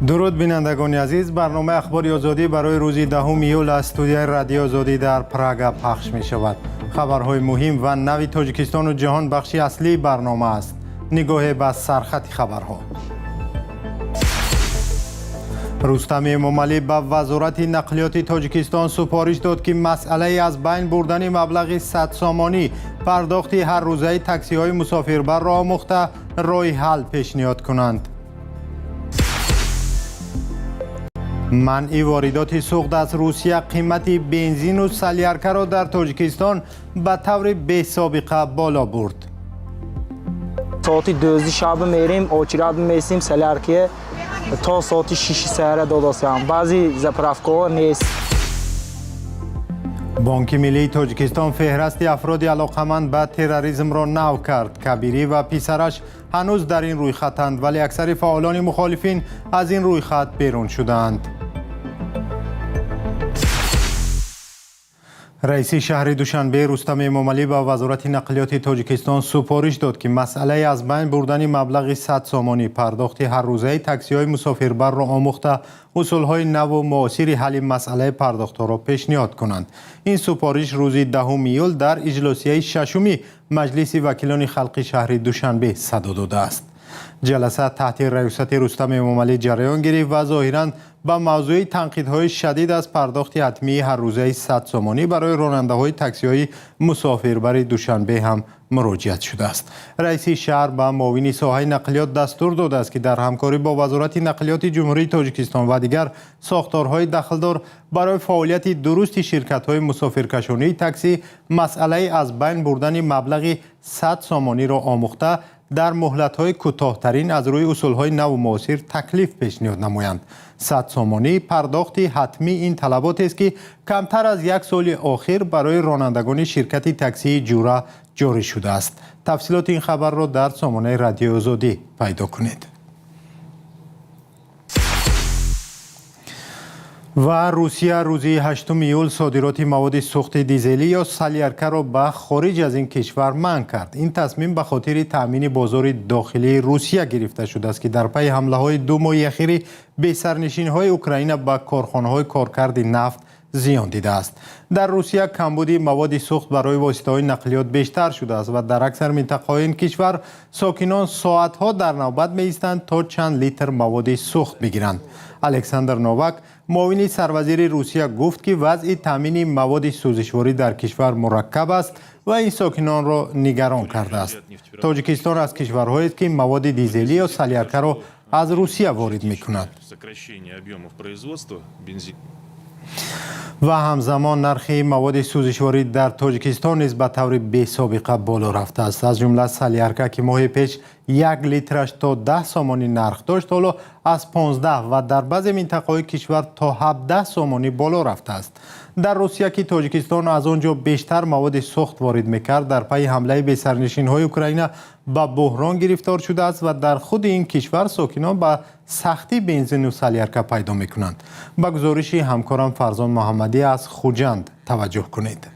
درود بینندگان عزیز، برنامه اخبار آزادی برای روز 10 ایول از استودیوی رادیو آزادی در پراگ پخش می شود. خبرهای مهم و نوی تاجیکستان و جهان بخشی اصلی برنامه است. نگاه به سرخط خبرها. رستم امامعلی به وزارت نقلیات تاجیکستان سفارش داد که مسئله از بین بردن مبلغ 100 سامانی پرداخت هر روزه تاکسی های مسافربر را آموخته راه حل پیشنهاد کنند. منع واردات سوخت از روسیه قیمت بنزین و سلیارکه را در تاجیکستان به طور بی سابقه بالا برد. ساعت 12 شب میریم آچیرات میسیم سلیارکه تا ساعت 6 سحر داداسیم بعضی زپرافکو نیست. بانک ملی تاجیکستان فهرست افراد علاقمند به تروریسم را نو کرد. کبیری و پسرش هنوز در این رویخطند ولی اکثر فعالان مخالفین از این رویخط بیرون شدند. رئیس شهر دوشنبه رستم امامعلی به وزارت نقلیات تاجیکستان سفارش داد که مسئله از بین بردن مبلغ 100 سامانی پرداخت هر روزه تاکسی های مسافربر را آموخته اصول های نو و معاصر حل مسئله پرداخت را پیشنهاد کنند. این سفارش روز 10 ایول در اجلاسیه ششمی مجلس وکیلان خلق شهر دوشنبه صدا داده است. جلسه تحت ریاست رستم امامعلی جریان گرفت و ظاهراً با موضوع تنقیدهای شدید از پرداخت حتمی هر روزه 100 سامانی برای راننده‌های تاکسی‌های مسافربر دوشنبه هم مراجعت شده است. رئیس شهر به معاون ساحه نقلیات دستور داده است که در همکاری با وزارت نقلیات جمهوری تاجیکستان و دیگر ساختارهای دخلدار برای فعالیت درست شرکت‌های مسافرکشانی تاکسی مسئله از بین بردن مبلغ 100 سامانی را آموخته در مهلت‌های کوتاه‌ترین از روی اصول‌های نو و معاصر تکلیف پیشنهاد نمایند. 100 سامانی پرداخت حتمی این طلبات است که کمتر از یک سال آخر برای رانندگان شرکت تاکسی جورا جاری شده است. تفصیلات این خبر را در سامانه رادیو آزادی پیدا کنید. و روسیه روز 8 ایول صادرات مواد سوخت دیزلی یا سلیارکه را به خارج از این کشور منع کرد. این تصمیم به خاطر تامین بازار داخلی روسیه گرفته شده است که در پی حمله های 2 ماه اخیر به سرنشین‌های اوکراین به کارخانه‌های کارکرد نفت زیان دیده است. در روسیه کمبود مواد سوخت برای واسطه‌های نقلیات بیشتر شده است و در اکثر منطقه‌های این کشور ساکنان ساعت‌ها در نوبت می‌ایستند تا چند لیتر مواد سوخت بگیرند. الکساندر نوواک معاون سروزیر روسیه گفت که وضع تامین مواد سوزشواری در کشور مرکب است و این ساکنان را نگران کرده است. تاجیکستان از کشورهایی است که مواد دیزلی یا سلیارکه را از روسیه وارد می‌کند. و همزمان نرخ مواد سوزشواری در تاجیکستان نیز به طور بی سابقه بالا رفته است. از جمله سلیارکه که ماه پیش 1 لیترش تا 10 سامانی نرخ داشت حالا از 15 و در بعضی منطقه‌های کشور تا 17 سامانی بالا رفته است. در روسیه که تاجیکستان از آنجا بیشتر مواد سوخت وارد می‌کرد در پی حمله به سرنشین‌های اوکراین به بحران گرفتار شده است و در خود این کشور ساکنان به سختی بنزین و سلیارکه پیدا می‌کنند. با گزارش همکارم فرزان محمدی از خوجند توجه کنید.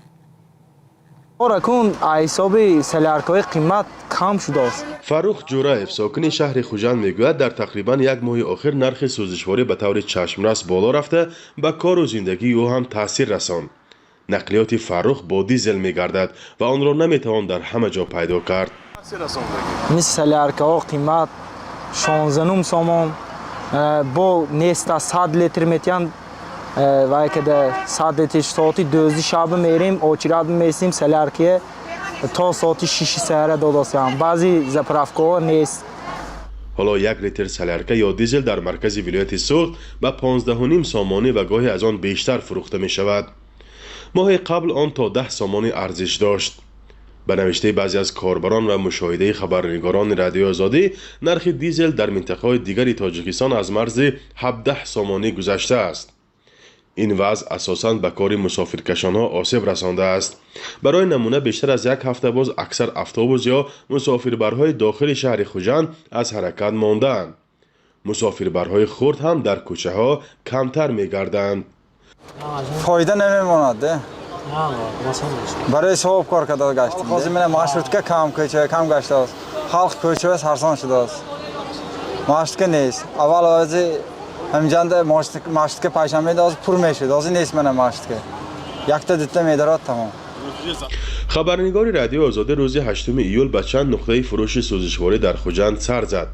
اکنون حساب سلیارکه‌های قیمت کم شده است. فروخ جورایف ساکن شهر خوجند میگوید در تقریبا 1 ماه اخیر نرخ سوزشواری به طور چشمرس بالا رفته به کار و زندگی او هم تاثیر رساند. نقلیات فروخ با دیزل میگردد و آن را نمیتوان در همه جا پیدا کرد. مثل سلیارکه‌ها قیمت 16 سامان با نیست 100 لیتر میتیان و که در 100 لیتر ساعت 12 شب میریم آچیرات میسیم سلیارکه تا ساعت 6 سحر داداسیم بعضی زپرافکو نیست. حالا 1 لیتر سلیارکه یا دیزل در مرکز ولایت سوخت به 15.5 سامانی و گاهی از آن بیشتر فروخته می شود. ماه قبل آن تا 10 سامانی ارزش داشت. به نوشته بعضی از کاربران و مشاهده خبرنگاران رادیو آزادی نرخ دیزل در منطقه‌های دیگری تاجیکستان از مرز 17 سامانی گذشته است. این وضع اساساً به کار مسافرکشان‌ها آسیب رسانده است. برای نمونه بیشتر از 1 هفته باز اکثر اتوبوس یا مسافربرهای داخل شهر خوجند از حرکت مانده‌اند. مسافربرهای خرد هم در کوچه‌ها کمتر می‌گردند. فایده نمی‌ماند. برای صاحب کار کرده گشتیم. خواستیم معاشرت کم گشته است. خلق کوچه سرسان شده است. معاشرت نیست. اول از همینجا ماشت که پایشنبه داز پر میشه دازی نیست من ماشت که یک تا دیتا میدارد تمام. خبرنگار رادیو آزادی روز 8 ایول به چند نقطه فروش سوزشواری در خوجند سر زد.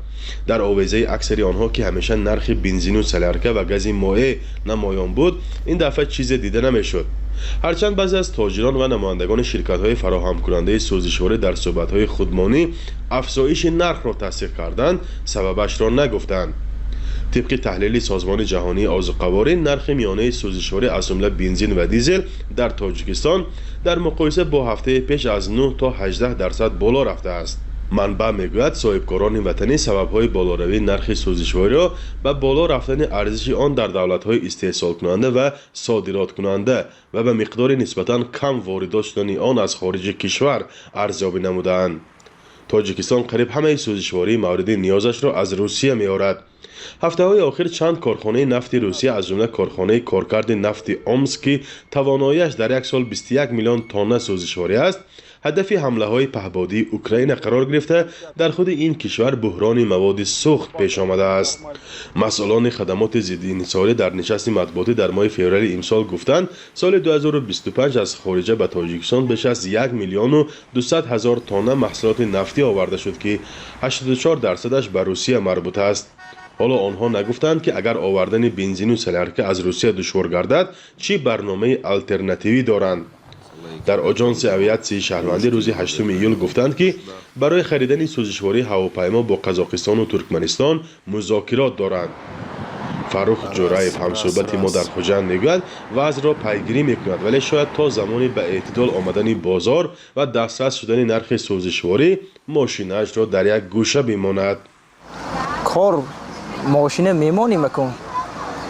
در آویزه اکثری آنها که همیشه نرخ بنزین و سلرکه و گاز مایع نمایان بود، این دفعه چیز دیده نمیشد. هرچند بعضی از تاجران و نمایندگان شرکت‌های فراهم کننده سوزشواری در صحبت‌های خودمانی افزایش نرخ را تصدیق کردند، سببش را نگفتند. طبق تحلیل سازمان جهانی آذوقه‌واری، نرخ میانه سوزشواری از جمله بنزین و دیزل در تاجیکستان در مقایسه با هفته پیش از 9 تا 18% بالا رفته است. منبع میگوید صاحبکاران وطنی سبب‌های بالاروی نرخ سوزشواری را به بالا رفتن ارزش آن در دولت‌های استحصال کننده و صادرات کننده و به مقدار نسبتاً کم واردات شدن آن از خارج کشور ارزیابی نمودند. تاجیکستان قریب همه سوزشواری مورد نیازش را از روسیه می‌آورد. هفته‌های آخر چند کارخانه نفت روسیه از جمله کارخانه کارکرد نفت اومسک که توانایی‌اش در یک سال 21 میلیون تن سوزشواری است، هدف حمله‌های پهپادی اوکراین قرار گرفته در خود این کشور بحران مواد سوخت پیش آمده است. مسئولان خدمات ضد انحصاری در نشست مطبوعاتی در ماه فوریه امسال گفتند سال 2025 از خارج به تاجیکستان بیش از 1 میلیون و 200 هزار تن محصولات نفتی آورده شد که 84% به روسیه مربوط است. حالا آنها نگفتند که اگر آوردن بنزین و سلرکه از روسیه دشوار گردد چی برنامه آلترناتیوی دارند. در آژانس اویات شهروندی روز 8 ایول گفتند که برای خریدن سوزشواری هواپیما با قزاقستان و ترکمنستان مذاکرات دارند. فروخ جورایف همصحبت ما در خوجند میگوید وضع را پیگیری میکند، ولی شاید تا زمانی به اعتدال آمدن بازار و دسترس شدن نرخ سوزشواری ماشینش را در یک گوشه بماند. کار ماشین میمانی میکن،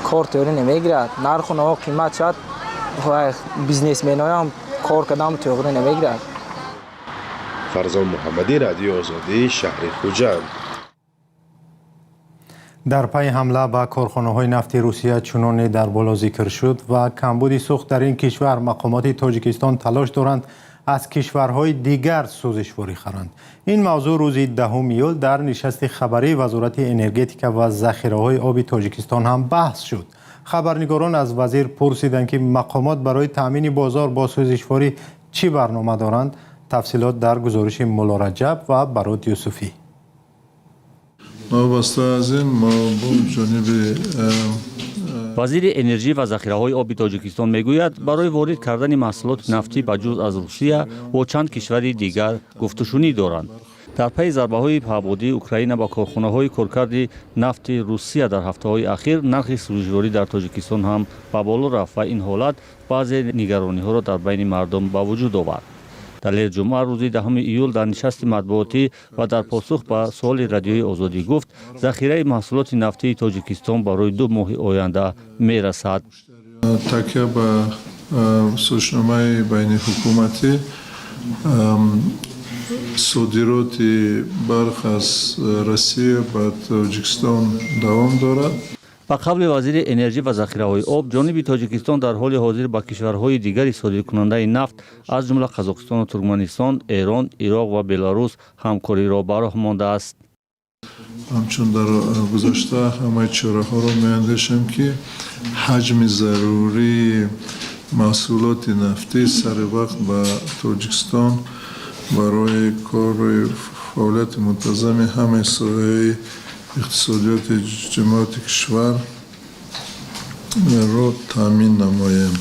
کار طوری نمیگیرد. نرخ و قیمت شد و بیزنسمن هم کار کدام طوری نمیگیرد. فرزان محمدی، رادیو آزادی، شهر خوجند. در پی حمله به کارخانه‌های نفت روسیه چنان در بالا ذکر شد و کمبود سوخت در این کشور، مقامات تاجیکستان تلاش دارند از کشورهای دیگر سوزشواری خرند. این موضوع روز 10 ایول در نشست خبری وزارت انرژتیک و ذخیره‌های آب تاجیکستان هم بحث شد. خبرنگاران از وزیر پرسیدند که مقامات برای تامین بازار با سوزشواری چی برنامه دارند. تفصیلات در گزارش مولا رجب و برات یوسفی. وابسته از این ما جانب وزیر انرژی و ذخیره‌های آب تاجیکستان میگوید برای وارد کردن محصولات نفتی بجز از روسیه و چند کشور دیگر گفتشونی دارند. در پی ضربه‌های پهپادی اوکراین با کارخانه‌های کارکرد نفت روسیه در هفته‌های اخیر، نرخ سوزشواری در تاجیکستان هم به بالا رفت و این حالت بعضی نگرانی‌ها را در بین مردم به وجود آورد. دلیل جمعه روز 10 ایول در نشست مطبوعاتی و در پاسخ به سوال رادیوی آزادی گفت ذخیره محصولات نفتی تاجیکستان برای 2 ماه آینده میرسد. تکیه به سوشنامه بین حکومتی صادرات برخ از روسیه به تاجیکستان دوام دارد. با قبل وزیر انرژی و ذخیره‌های آب، جانب تاجیکستان در حال حاضر با کشورهای دیگری صادرکننده نفت از جمله قزاقستان و ترکمنستان، ایران، عراق و بلاروس همکاری را براه مانده است. همچون در گذشته همه چاره‌ها را می‌اندیشیم که حجم ضروری محصولات نفتی سر وقت به تاجیکستان برای کار فعالیت منتظم همه ساحه اقتصادیات جماعت کشور را تامین نماییم.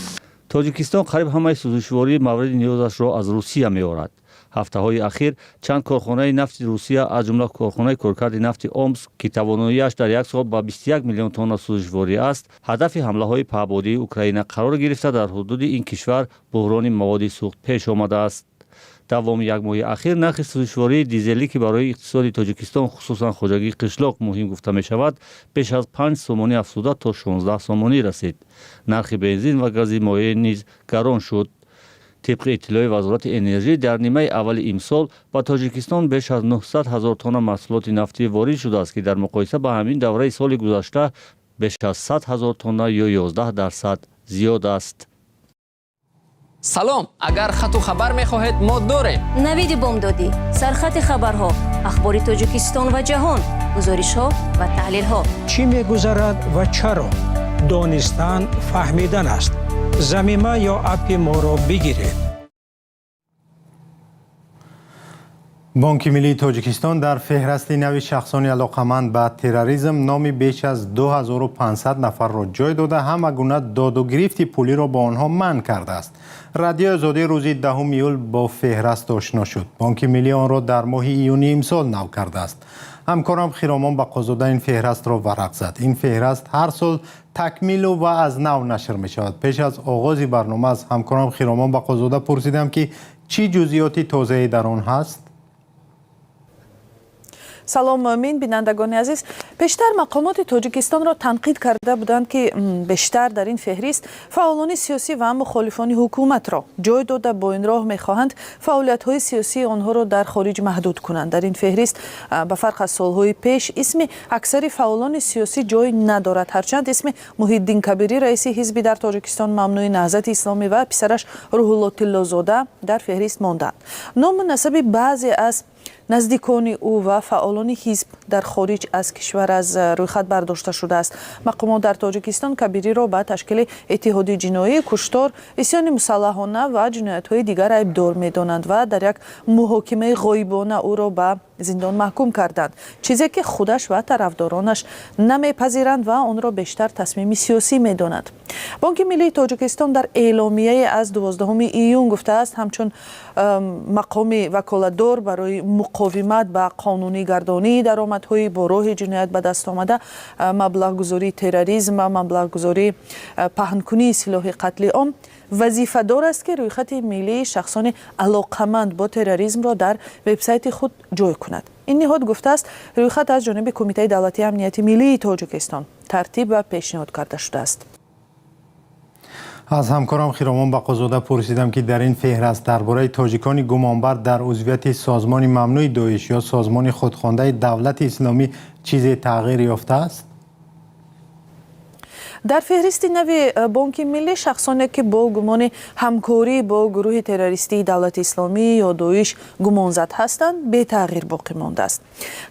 تاجیکستان قریب همه سوزشواری مورد نیازش را از روسیه می‌آورد. هفته‌های اخیر چند کارخانه نفت روسیه از جمله کارخانه کارکرد نفت اومسک که تواناییش در یک سال با 21 میلیون تن سوزشواری است، هدف حمله‌های پهپادی اوکراین قرار گرفته در حدود این کشور بحران مواد سوخت پیش آمده است. دوام یک ماه اخیر نرخ سوزشواری دیزلی که برای اقتصاد تاجیکستان خصوصا خوجگی قشلاق مهم گفته می شود بیش از 5 سومانی افزوده تا 16 سومانی رسید. نرخ بنزین و گاز مایع نیز گران شد. طبق اطلاع وزارت انرژی در نیمه اول امسال با تاجیکستان بیش از 900 هزار تن محصولات نفتی وارد شده است که در مقایسه با همین دوره سال گذشته بیش از 100 هزار تن یا 11% زیاد است. سلام، اگر خط و خبر می‌خواهید ما داریم. نوید بامدادی، سرخط خبرها، اخبار تاجیکستان و جهان، گزارش‌ها و تحلیل‌ها. چی می‌گذرد و چرا؟ دانستن فهمیدن است. زمینه یا اپ ما را بگیرید. بانک ملی تاجیکستان در فهرست نوی شخصان علاقمند به تروریسم نام بیش از 2500 نفر را جای داده همه گونه داد و گرفت پولی را با آنها منع کرده است. رادیو آزادی روز 10 ایول با فهرست آشنا شد. بانک ملی آن را در ماه ایونی امسال نو کرده است. همکارم خیرامان بقازاده این فهرست را ورق زد. این فهرست هر سال تکمیل و از نو نشر می شود. پیش از آغاز برنامه از همکارم خیرامان بقازاده پرسیدم که چی جزئیاتی تازه در آن هست؟ سلام مؤمن بینندگان عزیز، پیشتر مقامات تاجیکستان را تنقید کرده بودند که بیشتر در این فهرست فعالان سیاسی و مخالفان حکومت را جای داده با این راه می‌خواهند فعالیت‌های سیاسی آنها را در خارج محدود کنند. در این فهرست به فرق از سال‌های پیش اسم اکثر فعالان سیاسی جای ندارد، هرچند اسم محیدین کبیری رئیس حزب در تاجیکستان ممنوع نهضت اسلامی و پسرش روح الله طلازاده در فهرست ماندند. نام و نسب بعضی از نزدیکان او و فعالان حزب در خارج از کشور از رویخط برداشته شده است. مقامات در تاجیکستان کبیری را به تشکیل اتحادی جنایی، کشتار، عصیان مسلحانه و جنایت‌های دیگر ایبدار می‌دانند و در یک محاکمه غایبانه او را به زندان محکوم کردند، چیزی که خودش و طرفدارانش نمیپذیرند و آن را بیشتر تصمیم سیاسی می‌دانند. بانک ملی تاجیکستان در اعلامیه از 12 ایون گفته است همچون مقام وکالتدار برای مقاومت به قانونی گردانی درآمدهای با راه جنایت به دست آمده، مبلغ گذاری تروریسم و مبلغ گذاری پهن‌کنی سلاح قتل عام وظیفه دار است که رویخط ملی شخصان علاقمند با تروریسم را در وبسایت خود جای کند. این نهاد گفته است رویخط از جانب کمیته دولتی امنیت ملی تاجیکستان ترتیب و پیشنهاد کرده شده است. از همکارم خیرامان بقازاده پرسیدم که در این فهرست درباره تاجیکان گمانبر در عضویت سازمان ممنوع داعش یا سازمان خودخوانده دولت اسلامی چیزی تغییر یافته است؟ در فهرست نوی بانک ملی شخصانی که با گمان همکاری با گروه تروریستی دولت اسلامی یا داعش گمانزد هستند به تغییر باقی مانده است.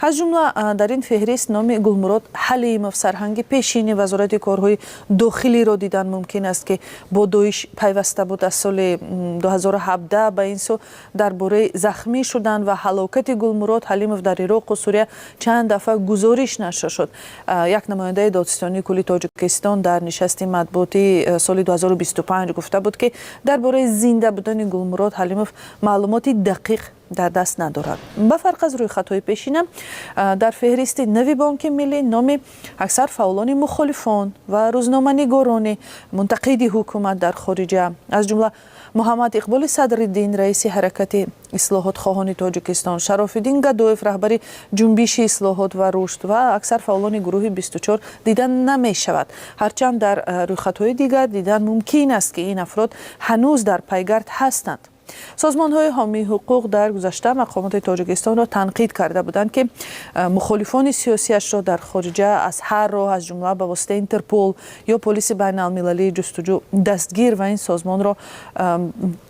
از جمله در این فهرست نام گلمراد حلیمов سرهنگ پیشین وزارت کارهای داخلی را دیدن ممکن است که با داعش پیوسته بود. از سال 2017 به این سو درباره زخمی شدن و هلاکت گلمراد حلیمov در عراق و سوریه چند دفعه گزارش نشر شد. یک نماینده دادستانی کلی تاجیکستان در نشست مطبوعاتی سال 2025 گفته بود که درباره زنده بودن گلمراد حلیمov معلوماتی دقیق در دست ندارد. به فرق از رویخط‌های پیشینه در فهرست نوی بانک ملی نام اکثر فعالان مخالفان و روزنامه‌نگاران منتقد حکومت در خارج از جمله محمد اقبال صدرالدین رئیس حرکت اصلاحات خواهان تاجیکستان، شراف‌الدین گدایف رهبر جنبش اصلاحات و رشد و اکثر فعالان گروه 24 دیدن نمی شود. هرچند در رویخط‌های دیگر دیدن ممکن است که این افراد هنوز در پیگرد هستند. سازمان‌های حامی حقوق در گذشته مقامات تاجیکستان را تنقید کرده بودند که مخالفان سیاسیش را در خارج از هر راه از جمله به واسطه اینترپول یا پلیس بین‌المللی جستجو دستگیر و این سازمان را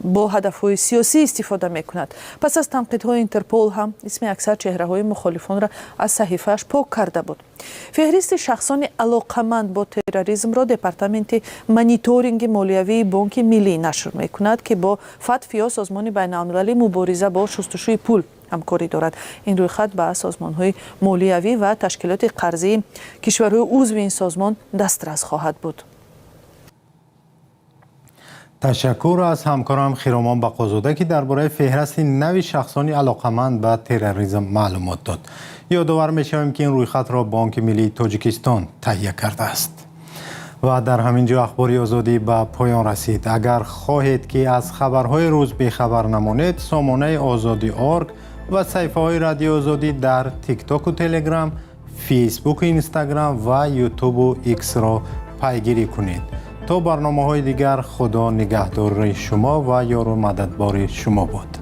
با هدف‌های سیاسی استفاده می‌کند. پس از تنقیدهای اینترپول هم اسم اکثر چهره‌های مخالفان را از صحیفه‌اش پاک کرده بود. فهرست شخصان علاقمند با تروریسم را دپارتمنت مانیتورینگ مالیوی بانک ملی نشر می‌کند که با فتح سازمان بین‌المللی مبارزه با شستشوی پول همکاری دارد. این رویخط به سازمان‌های مالیوی و تشکیلات قرضی کشورهای عضو این سازمان دسترس خواهد بود. تشکر از همکارم خیرامان بقازاده که درباره فهرست نوی شخصان علاقمند به تروریسم معلومات داد. یادآور می‌شویم که این رویخط را بانک ملی تاجیکستان تهیه کرده است. و در همین جا اخباری آزادی به پایان رسید. اگر خواهید که از خبرهای روز بی‌خبر نمانید، سامانه آزادی ارگ و صفحه‌های رادیو آزادی در تیک تاک و تلگرام، فیسبوک و اینستاگرام و یوتیوب و ایکس را پیگیری کنید. تا برنامه‌های دیگر، خدا نگهدار شما و یار و مددبار شما باد.